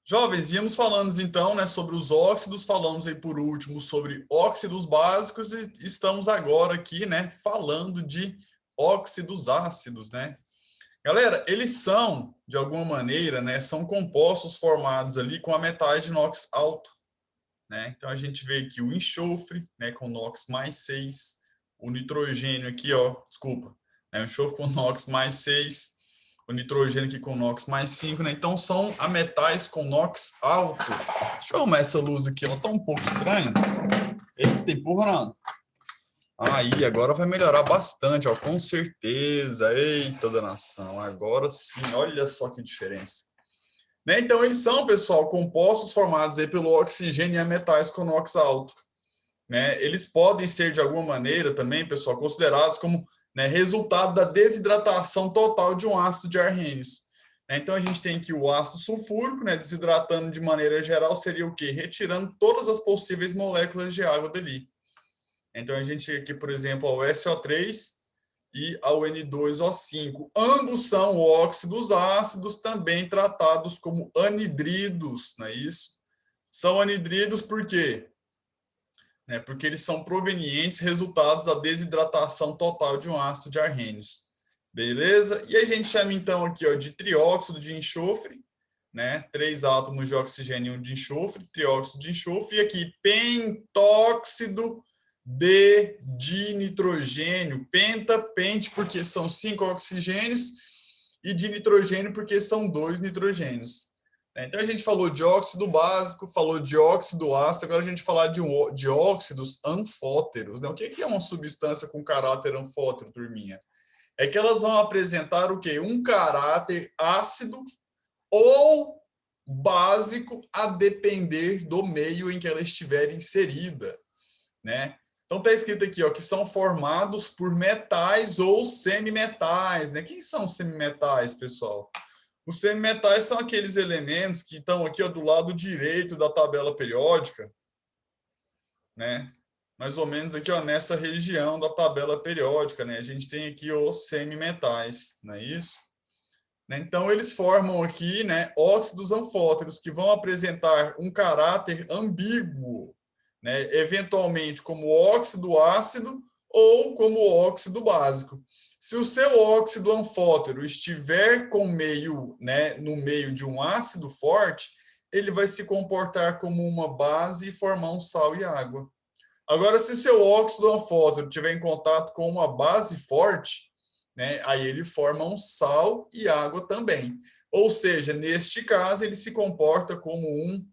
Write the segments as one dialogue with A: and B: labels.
A: Jovens, íamos falando então, né, sobre os óxidos, falamos aí por último sobre óxidos básicos e estamos agora aqui, né, falando de óxidos ácidos, né? Galera, eles são, de alguma maneira, né, são compostos formados ali com a metais de NOx alto, né? Então a gente vê aqui o enxofre, né, com NOx mais 6, o nitrogênio aqui, ó, desculpa, né, o enxofre com NOx mais 6, o nitrogênio aqui com NOx mais 5, né? Então são a metais com NOx alto. Deixa eu arrumar essa luz aqui, ela tá um pouco estranha. Eita, empurra não. Aí, agora vai melhorar bastante, ó, com certeza. Eita, danação, agora sim, olha só que diferença. Né? Então, eles são, pessoal, compostos formados aí pelo oxigênio e a metais com NOx alto. Né? Eles podem ser, de alguma maneira, também, pessoal, considerados como, né, resultado da desidratação total de um ácido de Arrhenius. Então, a gente tem aqui o ácido sulfúrico, né, desidratando de maneira geral, seria o quê? Retirando todas as possíveis moléculas de água dali. Então, a gente tem aqui, por exemplo, o SO3 e ao N2O5. Ambos são óxidos ácidos, também tratados como anidridos, não é isso? São anidridos por quê? Porque eles são provenientes, resultados da desidratação total de um ácido de Arrhenius. Beleza? E a gente chama então aqui, ó, de trióxido de enxofre, né? 3 átomos de oxigênio e 1 de enxofre, trióxido de enxofre, e aqui pentóxido de dinitrogênio, pente, porque são 5 oxigênios, e de nitrogênio, porque são 2 nitrogênios. Então, a gente falou de óxido básico, falou de óxido ácido, agora a gente falar de óxidos anfóteros. Né? O que é uma substância com caráter anfótero, turminha? É que elas vão apresentar o quê? Um caráter ácido ou básico, a depender do meio em que ela estiver inserida. Né? Então, está escrito aqui, ó, que são formados por metais ou semimetais. Né? Quem são semimetais, pessoal? Os semimetais são aqueles elementos que estão aqui, ó, do lado direito da tabela periódica, né? Mais ou menos aqui, ó, nessa região da tabela periódica, né? A gente tem aqui os semimetais, não é isso? Então, eles formam aqui, né, óxidos anfóteros que vão apresentar um caráter ambíguo, né? Eventualmente como óxido ácido ou como óxido básico. Se o seu óxido anfótero estiver com meio, né, no meio de um ácido forte, ele vai se comportar como uma base e formar um sal e água. Agora, se seu óxido anfótero estiver em contato com uma base forte, né, aí ele forma um sal e água também. Ou seja, neste caso, ele se comporta como um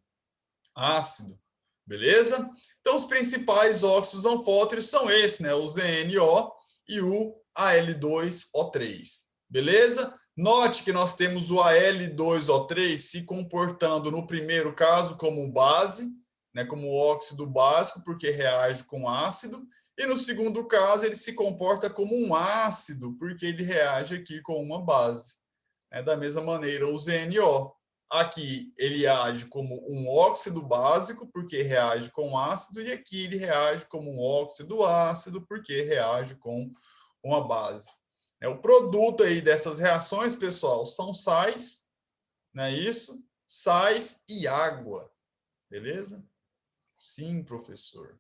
A: ácido. Beleza? Então, os principais óxidos anfóteros são esses, né? O ZNO e o Al2O3. Beleza? Note que nós temos o Al2O3 se comportando, no primeiro caso, como base, né? Como óxido básico, porque reage com ácido. E no segundo caso, ele se comporta como um ácido, porque ele reage aqui com uma base. Da mesma maneira, o ZNO. Aqui ele age como um óxido básico, porque reage com ácido, e aqui ele reage como um óxido ácido, porque reage com uma base. O produto aí dessas reações, pessoal, são sais, não é isso? Sais e água, beleza? Sim, professor.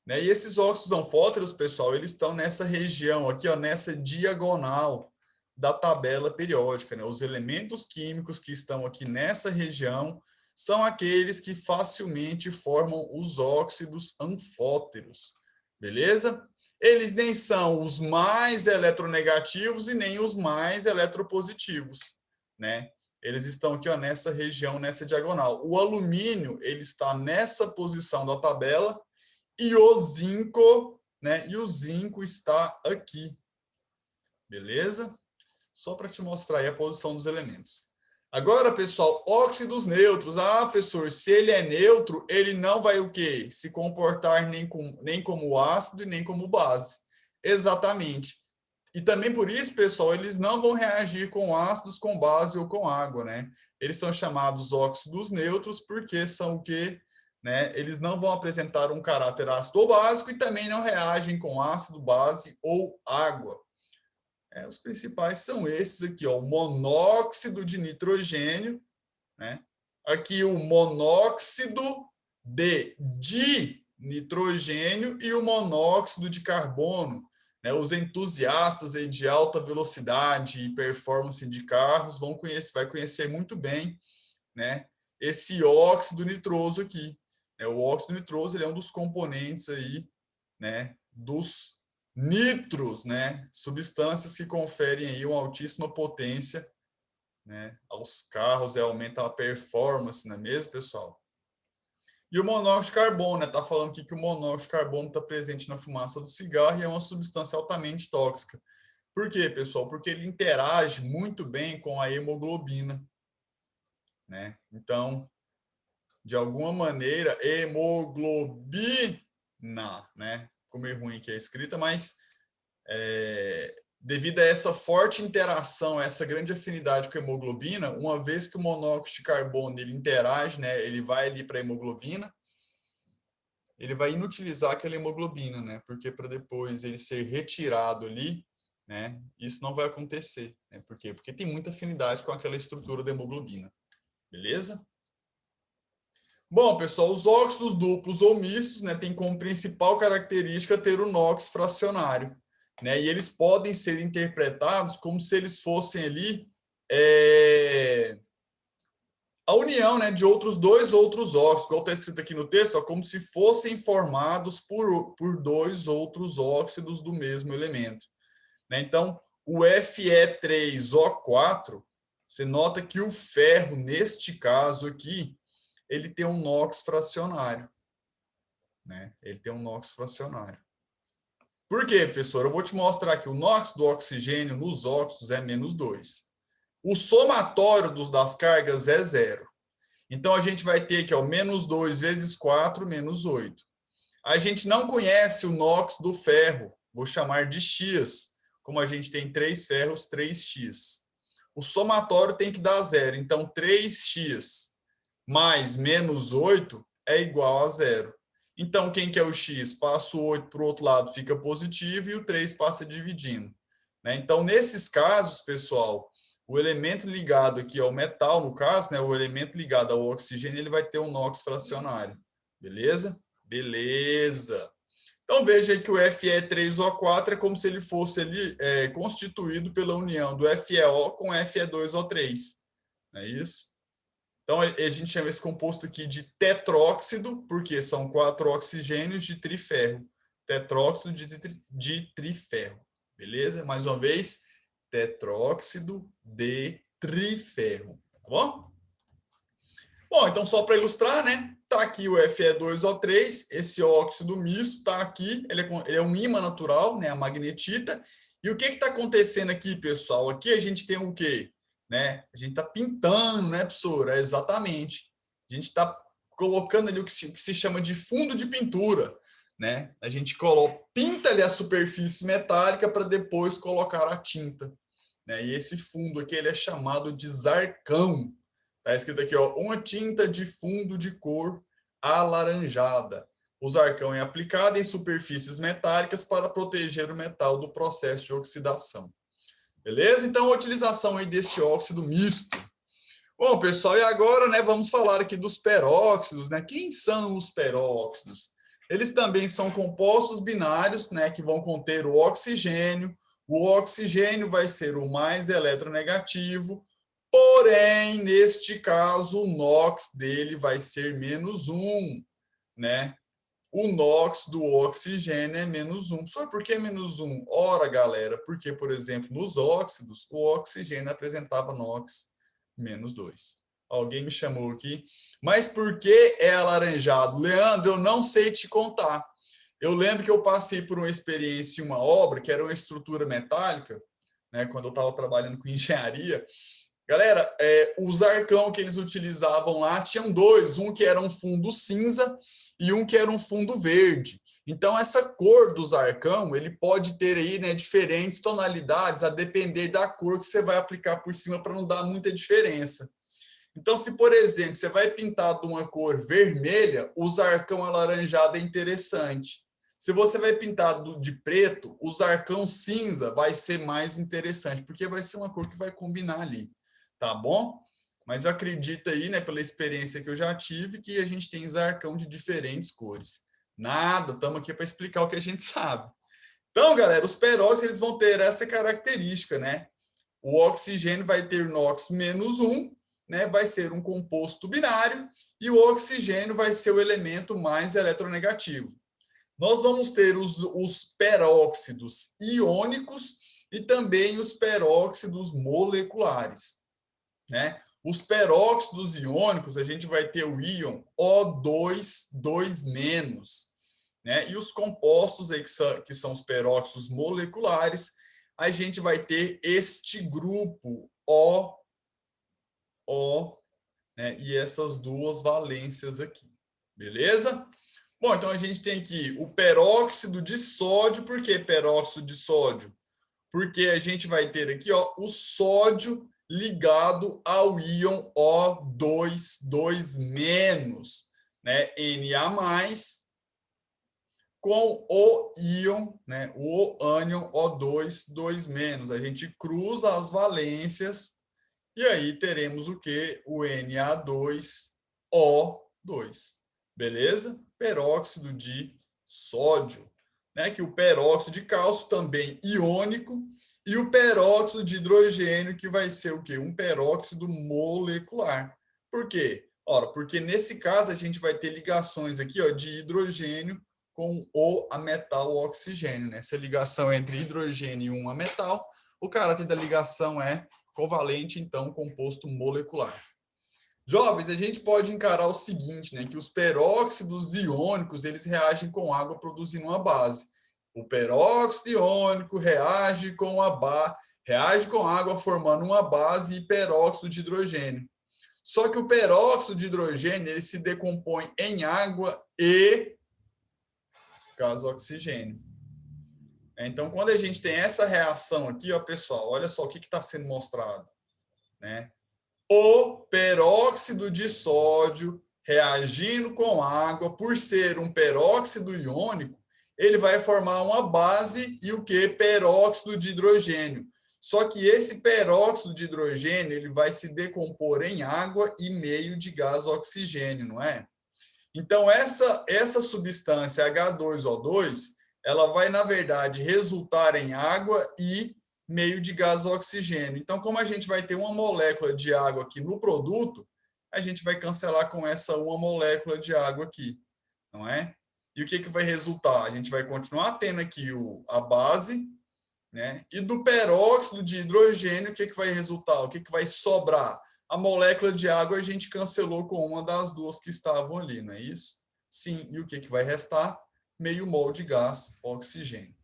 A: E esses óxidos anfóteros, pessoal, eles estão nessa região aqui, ó, nessa diagonal da tabela periódica. Os elementos químicos que estão aqui nessa região são aqueles que facilmente formam os óxidos anfóteros. Beleza? Eles nem são os mais eletronegativos e nem os mais eletropositivos, né? Eles estão aqui, ó, nessa região, nessa diagonal. O alumínio, ele está nessa posição da tabela, e o zinco, né? E o zinco está aqui. Beleza? Só para te mostrar aí a posição dos elementos. Agora, pessoal, óxidos neutros. Ah, professor, se ele é neutro, ele não vai o quê? Se comportar nem como ácido e nem como base. Exatamente. E também por isso, pessoal, eles não vão reagir com ácidos, com base ou com água, né? Eles são chamados óxidos neutros porque são o quê? Eles não vão apresentar um caráter ácido ou básico e também não reagem com ácido, base ou água. Os principais são esses aqui, ó, o monóxido de nitrogênio, né? aqui o monóxido de dinitrogênio e o monóxido de carbono. Né? Os entusiastas aí de alta velocidade e performance de carros vai conhecer muito bem, né, esse óxido nitroso aqui. O óxido nitroso ele é um dos componentes aí, né, dos nitros, né, substâncias que conferem aí uma altíssima potência, né, aos carros e aumentam a performance, não é mesmo, pessoal? E o monóxido de carbono, né? Tá falando aqui que o monóxido de carbono está presente na fumaça do cigarro e é uma substância altamente tóxica. Por quê, pessoal? Porque ele interage muito bem com a hemoglobina, né? Então, de alguma maneira, hemoglobina, né? Ficou meio ruim aqui a escrita, mas devido a essa forte interação, essa grande afinidade com a hemoglobina, uma vez que o monóxido de carbono ele interage, né? Ele vai ali para a hemoglobina, ele vai inutilizar aquela hemoglobina, né? Porque para depois ele ser retirado ali, né? Isso não vai acontecer, né? Por quê? Porque tem muita afinidade com aquela estrutura da hemoglobina. Beleza? Bom, pessoal, os óxidos duplos ou mistos, né, tem como principal característica ter o NOx fracionário, né? E eles podem ser interpretados como se eles fossem ali a união, né, de dois outros óxidos, igual está escrito aqui no texto, ó, como se fossem formados por dois outros óxidos do mesmo elemento. Né? Então, o Fe3O4, você nota que o ferro, neste caso aqui, ele tem um NOx fracionário. Né? Ele tem um NOx fracionário. Por quê, professor? Eu vou te mostrar aqui. O NOx do oxigênio nos óxidos é -2. O somatório das cargas é 0. Então, a gente vai ter aqui, ó, -2 vezes 4, -8. A gente não conhece o NOx do ferro. Vou chamar de X. Como a gente tem 3 ferros, 3x. O somatório tem que dar 0. Então, 3x mais -8 é igual a 0. Então, quem que é o x? Passa o 8 para o outro lado, fica positivo, e o 3 passa dividindo. Né? Então, nesses casos, pessoal, o elemento ligado aqui ao metal, no caso, né, o elemento ligado ao oxigênio, ele vai ter um NOx fracionário. Beleza? Beleza. Então, veja aí que o Fe3O4 é como se ele fosse ali, constituído pela união do FeO com Fe2O3. Não é isso? Então, a gente chama esse composto aqui de tetróxido, porque são 4 oxigênios de triferro. Tetróxido de triferro. Beleza? Mais uma vez, tetróxido de triferro. Tá bom? Bom, então só para ilustrar, né? Tá aqui o Fe2O3, esse óxido misto tá aqui, ele é um ímã natural, né? A magnetita. E o que está acontecendo aqui, pessoal? Aqui a gente tem o quê? Né? A gente está pintando, né, professor? Exatamente. A gente está colocando ali o que se chama de fundo de pintura, né? A gente pinta ali a superfície metálica para depois colocar a tinta. Né? E esse fundo aqui ele é chamado de zarcão. Está escrito aqui, ó, uma tinta de fundo de cor alaranjada. O zarcão é aplicado em superfícies metálicas para proteger o metal do processo de oxidação. Beleza? Então, a utilização aí deste óxido misto. Bom, pessoal, e agora, né, vamos falar aqui dos peróxidos, né? Quem são os peróxidos? Eles também são compostos binários, né, que vão conter o oxigênio. O oxigênio vai ser o mais eletronegativo, porém, neste caso, o NOx dele vai ser -1, né? O NOx do oxigênio é -1. Só por que -1? Ora, galera, porque, por exemplo, nos óxidos, o oxigênio apresentava NOx -2. Alguém me chamou aqui. Mas por que é alaranjado? Leandro, eu não sei te contar. Eu lembro que eu passei por uma experiência em uma obra, que era uma estrutura metálica, né, quando eu estava trabalhando com engenharia. Galera, os arcão que eles utilizavam lá tinham dois, um que era um fundo cinza e um que era um fundo verde. Então, essa cor dos arcão, ele pode ter aí, né, diferentes tonalidades a depender da cor que você vai aplicar por cima para não dar muita diferença. Então, se, por exemplo, você vai pintar de uma cor vermelha, o zarcão alaranjado é interessante. Se você vai pintar de preto, o zarcão cinza vai ser mais interessante, porque vai ser uma cor que vai combinar ali. Tá bom? mas eu acredito aí, né, pela experiência que eu já tive, que a gente tem Zarcão de diferentes cores. Nada, estamos aqui para explicar o que a gente sabe. Então, galera, os peróxidos eles vão ter essa característica, né? O oxigênio vai ter NOx -1, né? Vai ser um composto binário, e o oxigênio vai ser o elemento mais eletronegativo. Nós vamos ter os peróxidos iônicos e também os peróxidos moleculares, né? Os peróxidos iônicos, a gente vai ter o íon O2, 2-, né? E os compostos aí que são os peróxidos moleculares, a gente vai ter este grupo O, né? E essas duas valências aqui, beleza? Bom, então a gente tem aqui o peróxido de sódio. Por que peróxido de sódio? Porque a gente vai ter aqui, ó, o sódio ligado ao íon O2, 2-, né? Na+, com o íon, né? O ânion O2, 2-. A gente cruza as valências e aí teremos o que? O Na2O2. Beleza? Peróxido de sódio, né? Que o peróxido de cálcio também iônico, e o peróxido de hidrogênio, que vai ser o quê? Um peróxido molecular. Por quê? Ora, porque nesse caso a gente vai ter ligações aqui, ó, de hidrogênio com o ametal oxigênio, né? Essa ligação entre hidrogênio e um ametal, o caráter da ligação é covalente, então, composto molecular. Jovens, a gente pode encarar o seguinte, né, que os peróxidos iônicos, eles reagem com água produzindo uma base. O peróxido iônico reage com água formando uma base e peróxido de hidrogênio. Só que o peróxido de hidrogênio, ele se decompõe em água e gás oxigênio. Então, quando a gente tem essa reação aqui, ó, pessoal, olha só o que está sendo mostrado, né? O peróxido de sódio reagindo com água, por ser um peróxido iônico, ele vai formar uma base e o que? Peróxido de hidrogênio. Só que esse peróxido de hidrogênio, ele vai se decompor em água e meio de gás oxigênio, não é? Então, essa substância H2O2, ela vai, na verdade, resultar em água e meio de gás oxigênio. Então, como a gente vai ter uma molécula de água aqui no produto, a gente vai cancelar com essa uma molécula de água aqui, não é? E o que vai resultar? A gente vai continuar tendo aqui a base, né? E do peróxido de hidrogênio, o que vai resultar? O que vai sobrar? A molécula de água a gente cancelou com uma das duas que estavam ali, não é isso? Sim, e o que vai restar? Meio mol de gás oxigênio,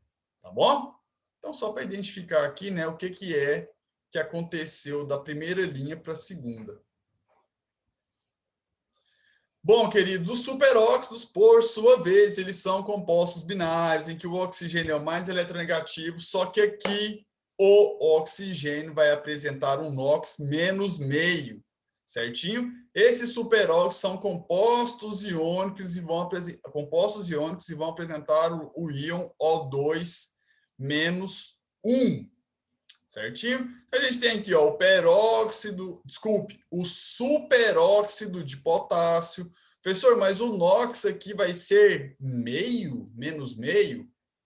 A: tá bom? Então, só para identificar aqui, né, o que que aconteceu da primeira linha para a segunda. Bom, queridos, os superóxidos, por sua vez, eles são compostos binários, em que o oxigênio é o mais eletronegativo, só que aqui o oxigênio vai apresentar um NOx -meio, certinho? Esses superóxidos são compostos iônicos e vão apresentar o íon O2 -1, certinho? A gente tem aqui, ó, o superóxido de potássio. Professor, mas o NOx aqui vai ser meio?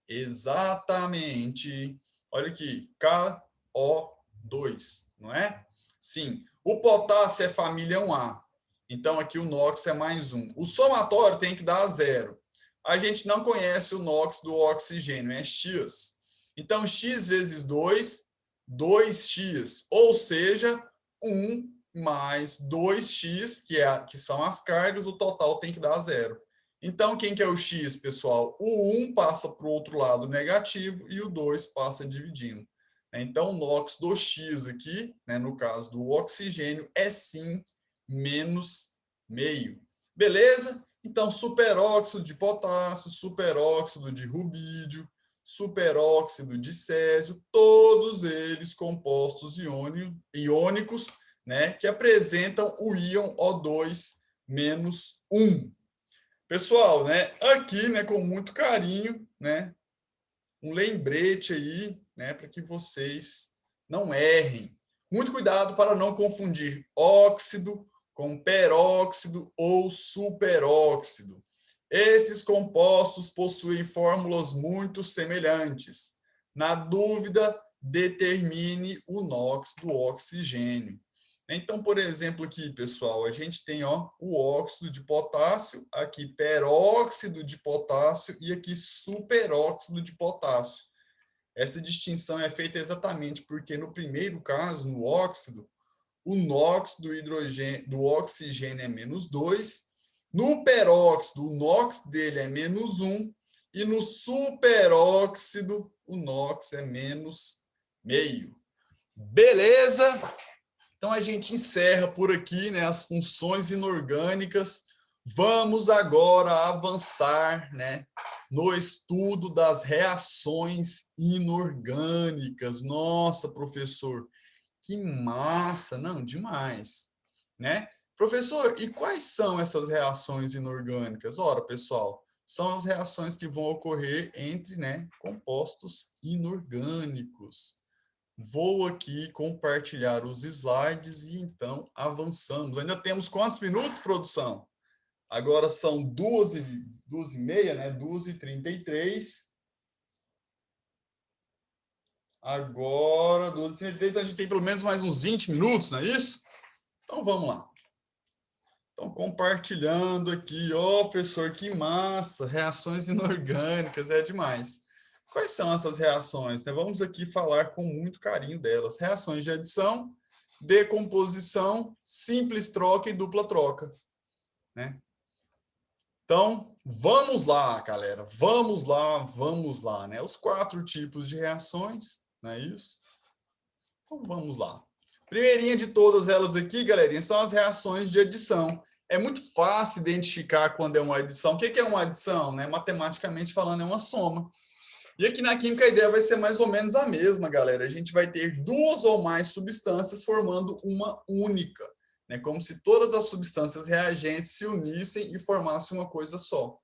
A: Exatamente. Olha aqui, KO2, não é? Sim. O potássio é família 1A. Então, aqui o NOx é +1. O somatório tem que dar 0. A gente não conhece o NOx do oxigênio, é X. Então, X vezes 2, 2x, ou seja, 1 mais 2x, que são as cargas, o total tem que dar 0. Então, quem que é o x, pessoal? O 1 passa para o outro lado negativo e o 2 passa dividindo. Então, o NOx do x aqui, né, no caso do oxigênio, é sim -meio. Beleza? Então, superóxido de potássio, superóxido de rubídio, superóxido de césio, todos eles compostos iônicos, né, que apresentam o íon O2 -1. Pessoal, né, aqui, né, com muito carinho, né, um lembrete aí, né, para que vocês não errem. Muito cuidado para não confundir óxido com peróxido ou superóxido. Esses compostos possuem fórmulas muito semelhantes. Na dúvida, determine o NOx do oxigênio. Então, por exemplo, aqui, pessoal, a gente tem o óxido de potássio, aqui peróxido de potássio e aqui superóxido de potássio. Essa distinção é feita exatamente porque no primeiro caso, no óxido, o NOx do oxigênio é -2, no peróxido, o NOx dele é -1, e no superóxido, o NOx é -0,5. Beleza? Então, a gente encerra por aqui, né, as funções inorgânicas. Vamos agora avançar, né, no estudo das reações inorgânicas. Nossa, professor, que massa! Não, demais, né? Professor, e quais são essas reações inorgânicas? Ora, pessoal, são as reações que vão ocorrer entre, né, compostos inorgânicos. Vou aqui compartilhar os slides e então avançamos. Ainda temos quantos minutos, produção? Agora são 2h30, né? 2h33. Agora, 2h33, então a gente tem pelo menos mais uns 20 minutos, não é isso? Então vamos lá. Então, compartilhando aqui, professor, que massa! Reações inorgânicas, é demais. Quais são essas reações? Né? Vamos aqui falar com muito carinho delas. Reações de adição, decomposição, simples troca e dupla troca. Né? Então, vamos lá, galera. Vamos lá. Né? Os 4 tipos de reações, não é isso? Então, vamos lá. Primeirinha de todas elas aqui, galerinha, são as reações de adição. É muito fácil identificar quando é uma adição. O que é uma adição? Né? Matematicamente falando, é uma soma. E aqui na química a ideia vai ser mais ou menos a mesma, galera. A gente vai ter 2 ou mais substâncias formando uma única. Né? Como se todas as substâncias reagentes se unissem e formassem uma coisa só.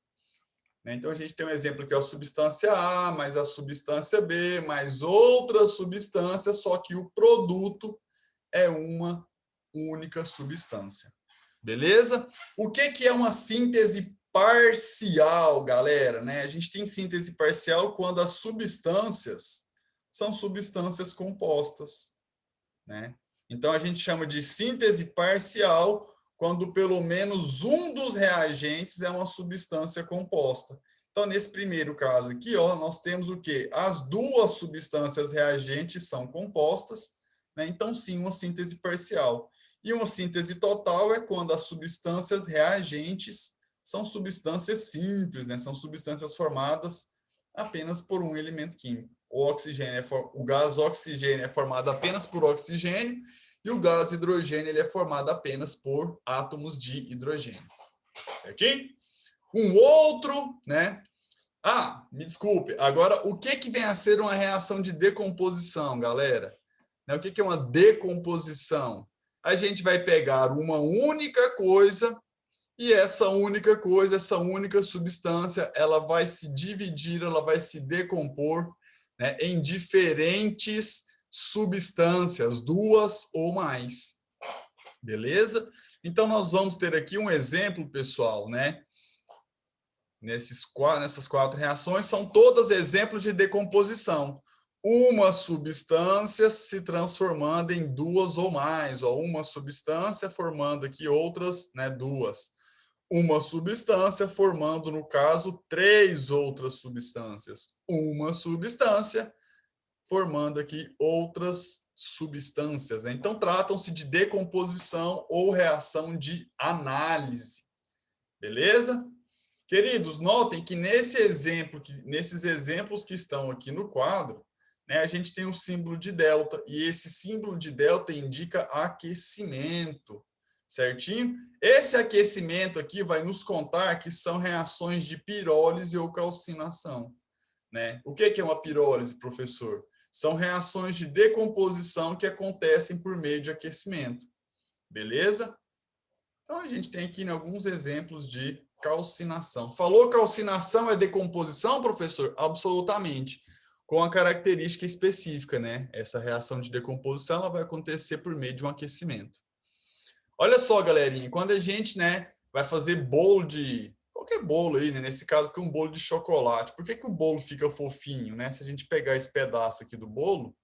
A: Então, a gente tem um exemplo que é a substância A, mais a substância B, mais outra substância, só que o produto é uma única substância. Beleza? O que é uma síntese parcial, galera? A gente tem síntese parcial quando as substâncias são substâncias compostas. Né? Então, a gente chama de síntese parcial quando pelo menos um dos reagentes é uma substância composta. Então, nesse primeiro caso aqui, nós temos o quê? As 2 substâncias reagentes são compostas, né? Então, sim, uma síntese parcial. E uma síntese total é quando as substâncias reagentes são substâncias simples, né? São substâncias formadas apenas por um elemento químico. O gás oxigênio é formado apenas por oxigênio e o gás hidrogênio ele é formado apenas por átomos de hidrogênio. Certinho? Um outro, né? Me desculpe. Agora, o que vem a ser uma reação de decomposição, galera? O que é uma decomposição? A gente vai pegar uma única coisa e essa única coisa, essa única substância, ela vai se dividir, ela vai se decompor, né, em diferentes substâncias, 2 ou mais. Beleza? Então, nós vamos ter aqui um exemplo, pessoal, né? Nessas 4 reações, são todas exemplos de decomposição. Uma substância se transformando em 2 ou mais, ou uma substância formando aqui outras, né, 2. Uma substância formando, no caso, 3 outras substâncias. Uma substância formando aqui outras substâncias. Né? Então, tratam-se de decomposição ou reação de análise. Beleza? Queridos, notem que nesses exemplos que estão aqui no quadro, né, a gente tem o símbolo de delta, e esse símbolo de delta indica aquecimento, certinho? Esse aquecimento aqui vai nos contar que são reações de pirólise ou calcinação. Né? O que é uma pirólise, professor? São reações de decomposição que acontecem por meio de aquecimento. Beleza? Então, a gente tem aqui alguns exemplos de calcinação. Falou calcinação é decomposição, professor? Absolutamente. com a característica específica, né? Essa reação de decomposição ela vai acontecer por meio de um aquecimento. Olha só, galerinha, quando a gente, né, vai fazer bolo de qualquer bolo aí, né? Nesse caso aqui um bolo de chocolate. Por que que o bolo fica fofinho, né? Se a gente pegar esse pedaço aqui do bolo,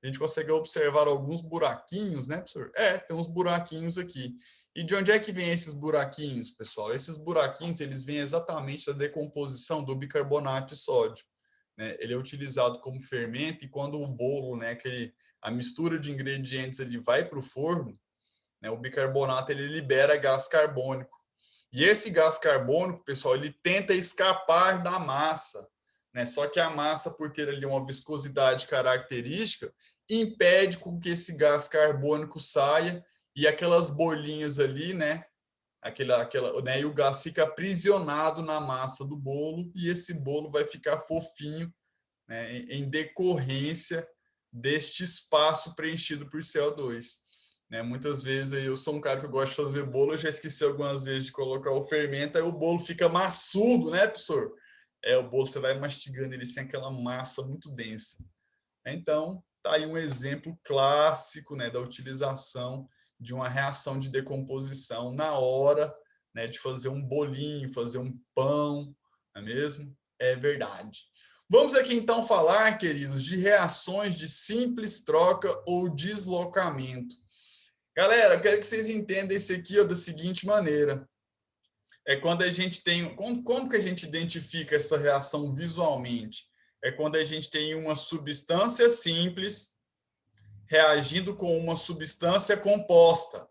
A: a gente consegue observar alguns buraquinhos, né, professor? Tem uns buraquinhos aqui. E de onde é que vem esses buraquinhos, pessoal? Esses buraquinhos, eles vêm exatamente da decomposição do bicarbonato de sódio, né? Ele é utilizado como fermento e quando o bolo, né, a mistura de ingredientes ele vai para o forno, né, o bicarbonato ele libera gás carbônico. E esse gás carbônico, pessoal, ele tenta escapar da massa, né? Só que a massa, por ter ali uma viscosidade característica, impede com que esse gás carbônico saia e aquelas bolinhas ali, né? Né? E o gás fica aprisionado na massa do bolo e esse bolo vai ficar fofinho, né? Em decorrência deste espaço preenchido por CO2. Né? Muitas vezes eu sou um cara que gosta de fazer bolo, eu já esqueci algumas vezes de colocar o fermento, aí o bolo fica maçudo, né, professor? O bolo você vai mastigando ele sem aquela massa muito densa. Então, tá aí um exemplo clássico, né, da utilização de uma reação de decomposição na hora, né, de fazer um bolinho, fazer um pão, não é mesmo? É verdade. Vamos aqui então falar, queridos, de reações de simples troca ou deslocamento. Galera, eu quero que vocês entendam isso aqui ó, da seguinte maneira. Quando a gente tem... Como que a gente identifica essa reação visualmente? É quando a gente tem uma substância simples reagindo com uma substância composta.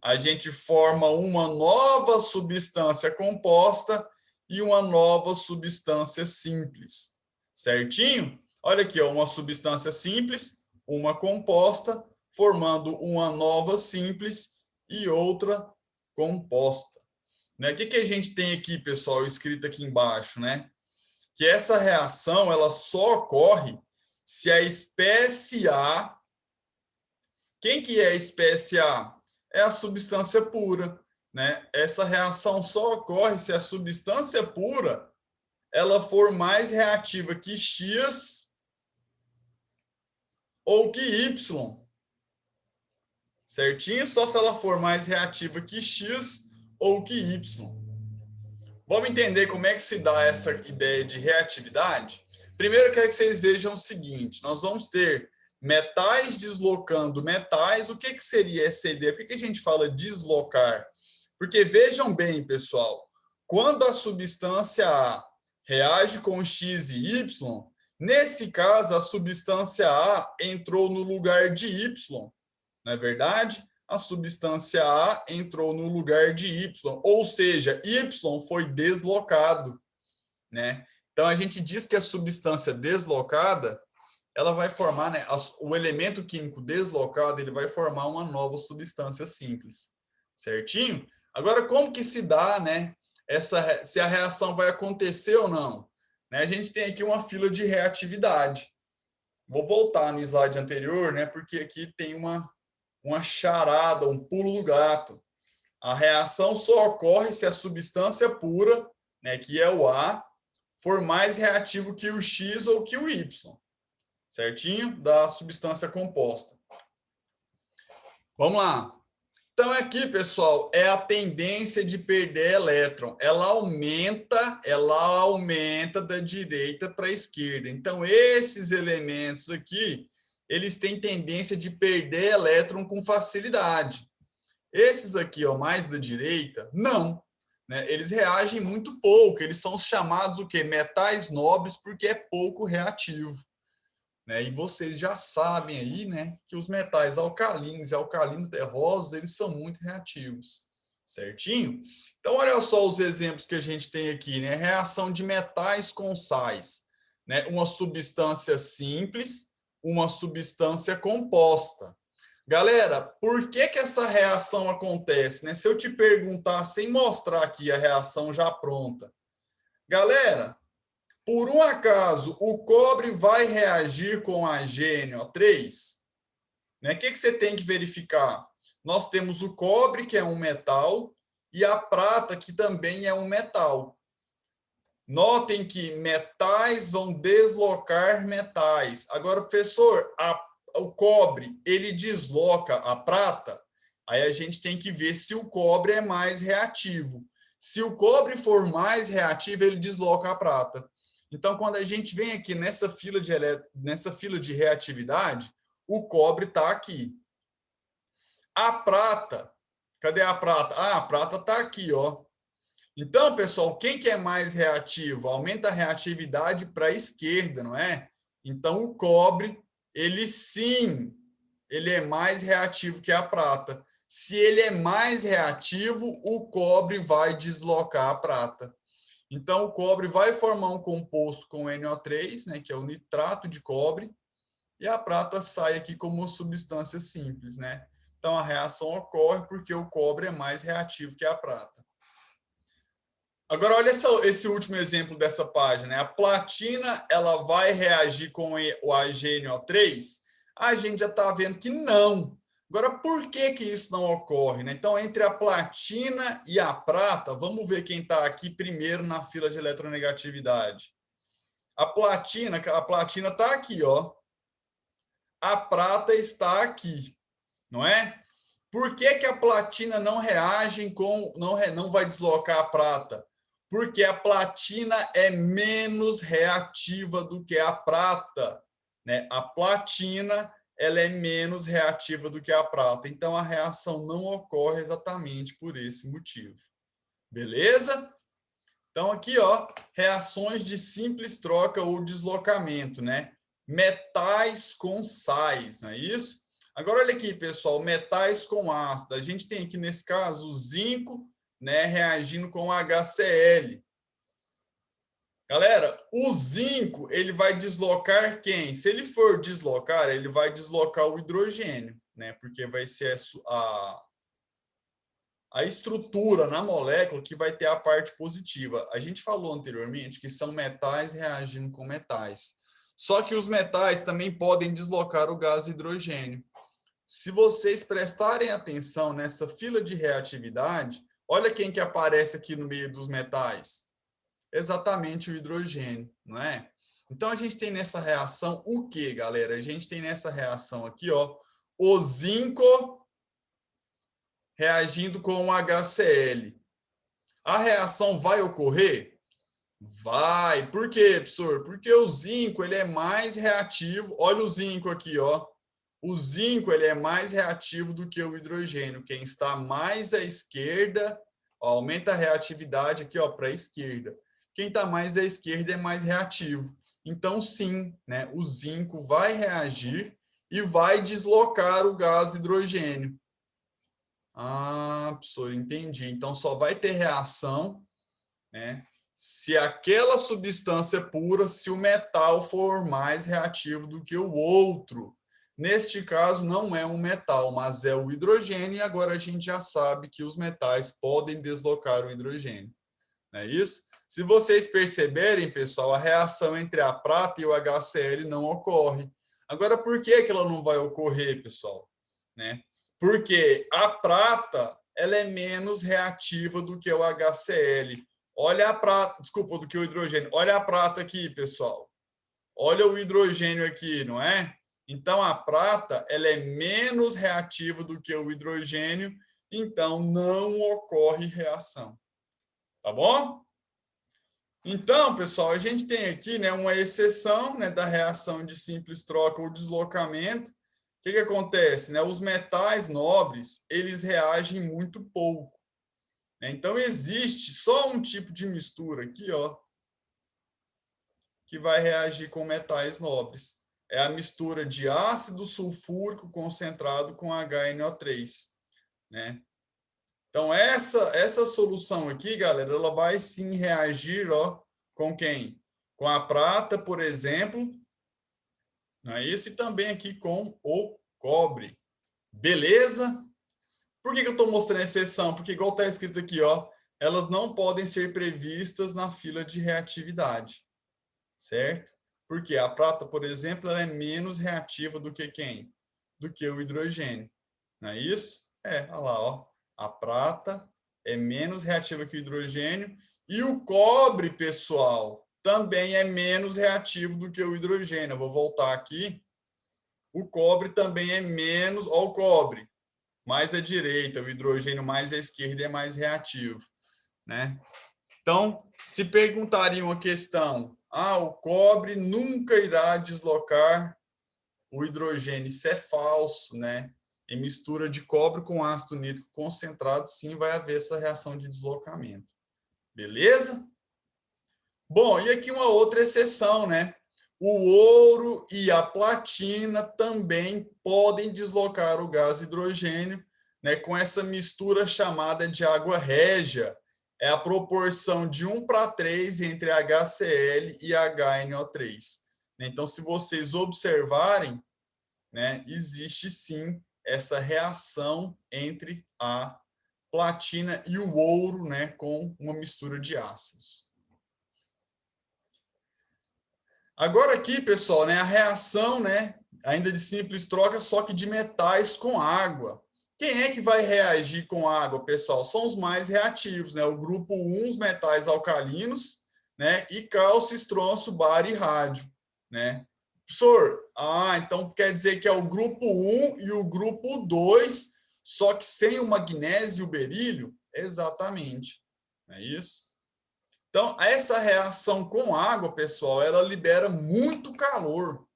A: A gente forma uma nova substância composta e uma nova substância simples. Certinho? Olha aqui, ó, uma substância simples, uma composta, formando uma nova simples e outra composta. Né? O que a gente tem aqui, pessoal, escrito aqui embaixo, né? Que essa reação ela só ocorre se a espécie A... Quem que é a espécie A? É a substância pura, né? Essa reação só ocorre se a substância pura ela for mais reativa que X ou que Y. Certinho? Só se ela for mais reativa que X ou que Y. Vamos entender como é que se dá essa ideia de reatividade? Primeiro, eu quero que vocês vejam o seguinte. Nós vamos ter metais deslocando metais. O que seria essa ideia? Por que a gente fala deslocar? Porque vejam bem, pessoal. Quando a substância A reage com X e Y, nesse caso, a substância A entrou no lugar de Y. Não é verdade? A substância A entrou no lugar de Y, ou seja, Y foi deslocado, né? Então a gente diz que a substância deslocada, ela vai formar, né, o elemento químico deslocado, ele vai formar uma nova substância simples. Certinho? Agora como que se dá, né, se a reação vai acontecer ou não? Né, a gente tem aqui uma fila de reatividade. Vou voltar no slide anterior, né, porque aqui tem uma charada, um pulo do gato. A reação só ocorre se a substância pura, né, que é o A, for mais reativo que o X ou que o Y. Certinho? Da substância composta. Vamos lá. Então, aqui, pessoal, é a tendência de perder elétron. Ela aumenta da direita para a esquerda. Então, esses elementos aqui, eles têm tendência de perder elétron com facilidade. Esses aqui, ó, mais da direita, não. Né? Eles reagem muito pouco. Eles são chamados o quê? Metais nobres, porque é pouco reativo. Né? E vocês já sabem aí, né, que os metais alcalinos e alcalino-terrosos, eles são muito reativos, certinho? Então, olha só os exemplos que a gente tem aqui, né? Reação de metais com sais, né? Uma substância simples, uma substância composta. Galera, por que essa reação acontece? Né? Se eu te perguntar, sem mostrar aqui a reação já pronta. Galera, por um acaso, o cobre vai reagir com a GNO3? Né? O que você tem que verificar? Nós temos o cobre, que é um metal, e a prata, que também é um metal. Notem que metais vão deslocar metais. Agora, professor, o cobre, ele desloca a prata? Aí a gente tem que ver se o cobre é mais reativo. Se o cobre for mais reativo, ele desloca a prata. Então, quando a gente vem aqui nessa fila de reatividade, o cobre está aqui. A prata, cadê a prata? Ah, a prata está aqui, ó. Então, pessoal, quem que é mais reativo? Aumenta a reatividade para a esquerda, não é? Então, o cobre, ele sim, ele é mais reativo que a prata. Se ele é mais reativo, o cobre vai deslocar a prata. Então, o cobre vai formar um composto com NO3, né, que é o nitrato de cobre, e a prata sai aqui como uma substância simples, né? Então, a reação ocorre porque o cobre é mais reativo que a prata. Agora, olha esse último exemplo dessa página, né? A platina, ela vai reagir com o AgNO3? A gente já está vendo que não. Agora, por que isso não ocorre, né? Então, entre a platina e a prata, vamos ver quem está aqui primeiro na fila de eletronegatividade. A platina está aqui, ó. A prata está aqui, não é? Por que a platina não reage não vai deslocar a prata? Porque a platina é menos reativa do que a prata, né? A platina, ela é menos reativa do que a prata. Então a reação não ocorre exatamente por esse motivo. Beleza? Então aqui, ó, reações de simples troca ou deslocamento, né? Metais com sais, não é isso? Agora, olha aqui, pessoal, metais com ácido. A gente tem aqui, nesse caso, o zinco, né, reagindo com HCl. Galera, o zinco, ele vai deslocar quem? Se ele for deslocar, ele vai deslocar o hidrogênio, né, porque vai ser a estrutura na molécula que vai ter a parte positiva. A gente falou anteriormente que são metais reagindo com metais. Só que os metais também podem deslocar o gás hidrogênio. Se vocês prestarem atenção nessa fila de reatividade, olha quem que aparece aqui no meio dos metais. Exatamente o hidrogênio, não é? Então, a gente tem nessa reação o que, galera? A gente tem nessa reação aqui, ó, o zinco reagindo com o HCl. A reação vai ocorrer? Vai. Por quê, professor? Porque o zinco, ele é mais reativo. Olha o zinco aqui, ó. O zinco, ele é mais reativo do que o hidrogênio. Quem está mais à esquerda, ó, aumenta a reatividade aqui, ó, para a esquerda. Quem está mais à esquerda é mais reativo. Então, sim, né, o zinco vai reagir e vai deslocar o gás hidrogênio. Ah, professor, entendi. Então, só vai ter reação, né, se aquela substância é pura, se o metal for mais reativo do que o outro. Neste caso, não é um metal, mas é o hidrogênio, e agora a gente já sabe que os metais podem deslocar o hidrogênio. Não é isso? Se vocês perceberem, pessoal, a reação entre a prata e o HCl não ocorre. Agora, por que ela não vai ocorrer, pessoal? Né? Porque a prata, ela é menos reativa do que o HCl. Olha a prata, desculpa, do que o hidrogênio. Olha a prata aqui, pessoal. Olha o hidrogênio aqui, não é? Então, a prata, ela é menos reativa do que o hidrogênio, então não ocorre reação. Tá bom? Então, pessoal, a gente tem aqui, né, uma exceção, né, da reação de simples troca ou deslocamento. O que acontece? Né? Os metais nobres, eles reagem muito pouco. Então, existe só um tipo de mistura aqui, ó, que vai reagir com metais nobres. É a mistura de ácido sulfúrico concentrado com HNO3, né? Então, essa solução aqui, galera, ela vai sim reagir, ó, com quem? Com a prata, por exemplo, não é isso? E também aqui com o cobre. Beleza? Por que eu estou mostrando a exceção? Porque, igual está escrito aqui, ó, elas não podem ser previstas na fila de reatividade, certo? Porque a prata, por exemplo, ela é menos reativa do que quem? Do que o hidrogênio. Não é isso? É, olha lá, ó. A prata é menos reativa que o hidrogênio E o cobre, pessoal, também é menos reativo do que o hidrogênio. Eu vou voltar aqui. O cobre também é menos... Olha o cobre, mais à direita, o hidrogênio mais à esquerda é mais reativo, né? Então, se perguntariam a questão, o cobre nunca irá deslocar o hidrogênio, isso é falso, né? Em mistura de cobre com ácido nítrico concentrado, sim, vai haver essa reação de deslocamento. Beleza? Bom, e aqui uma outra exceção, né? O ouro e a platina também podem deslocar o gás hidrogênio, né, com essa mistura chamada de água régia. É a proporção de 1:3 entre HCl e HNO3. Então, se vocês observarem, né, existe sim essa reação entre a platina e o ouro, né, com uma mistura de ácidos. Agora aqui, pessoal, né, a reação, né, ainda de simples troca, só que de metais com água. Quem é que vai reagir com água, pessoal? São os mais reativos, né? O grupo 1, os metais alcalinos, né? E cálcio, estronço, bário e rádio, né? Professor, então quer dizer que é o grupo 1 e o grupo 2, só que sem o magnésio e o berílio? Exatamente, não é isso? Então, essa reação com água, pessoal, ela libera muito calor,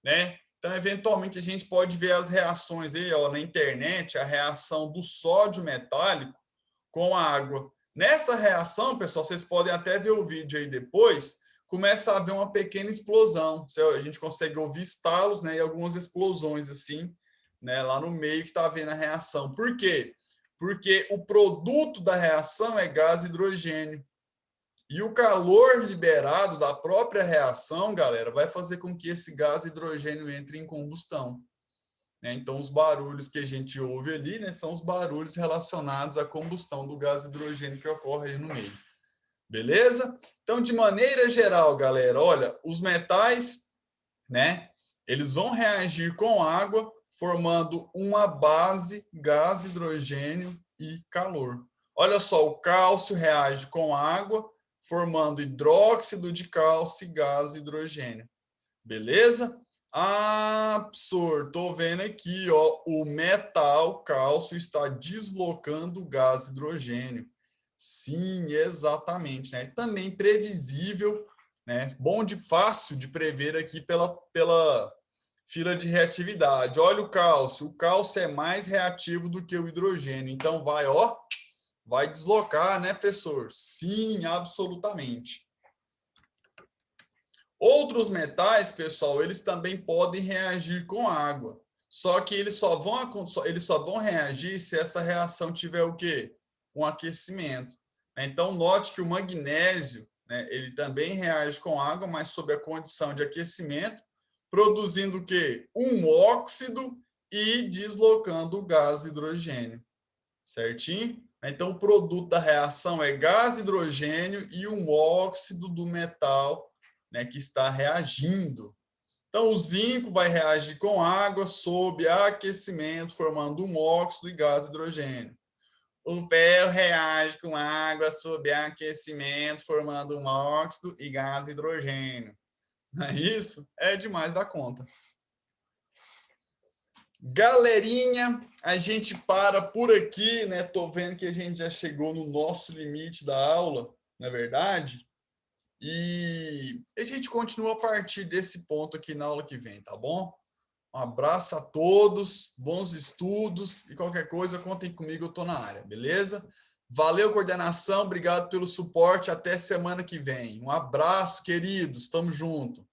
A: né? Então, eventualmente, a gente pode ver as reações aí, ó, na internet, a reação do sódio metálico com a água. Nessa reação, pessoal, vocês podem até ver o vídeo aí depois, começa a haver uma pequena explosão. A gente consegue ouvir estalos, né, e algumas explosões assim, né, lá no meio que está havendo a reação. Por quê? Porque o produto da reação é gás hidrogênio. E o calor liberado da própria reação, galera, vai fazer com que esse gás hidrogênio entre em combustão, né? Então, os barulhos que a gente ouve ali, né, são os barulhos relacionados à combustão do gás hidrogênio que ocorre aí no meio. Beleza? Então, de maneira geral, galera, olha, os metais, né, eles vão reagir com água, formando uma base, gás hidrogênio e calor. Olha só, o cálcio reage com água, formando hidróxido de cálcio e gás hidrogênio. Beleza? Professor, tô vendo aqui, ó, o metal cálcio está deslocando o gás hidrogênio. Sim, exatamente, né? Também previsível, né? Fácil de prever aqui pela fila de reatividade. Olha o cálcio é mais reativo do que o hidrogênio, então vai deslocar, né, professor? Sim, absolutamente. Outros metais, pessoal, eles também podem reagir com água. Só que eles só vão reagir se essa reação tiver o quê? Um aquecimento. Então, note que o magnésio, né, ele também reage com água, mas sob a condição de aquecimento, produzindo o quê? Um óxido e deslocando o gás hidrogênio. Certinho? Então, o produto da reação é gás hidrogênio e um óxido do metal, né, que está reagindo. Então, o zinco vai reagir com água sob aquecimento, formando um óxido e gás hidrogênio. O ferro reage com água sob aquecimento, formando um óxido e gás hidrogênio. Não é isso? É demais da conta. Galerinha, a gente para por aqui, né? Tô vendo que a gente já chegou no nosso limite da aula, não é verdade? E a gente continua a partir desse ponto aqui na aula que vem, tá bom? Um abraço a todos, bons estudos e qualquer coisa, contem comigo, eu tô na área, beleza? Valeu, coordenação, obrigado pelo suporte, até semana que vem. Um abraço, queridos, tamo junto.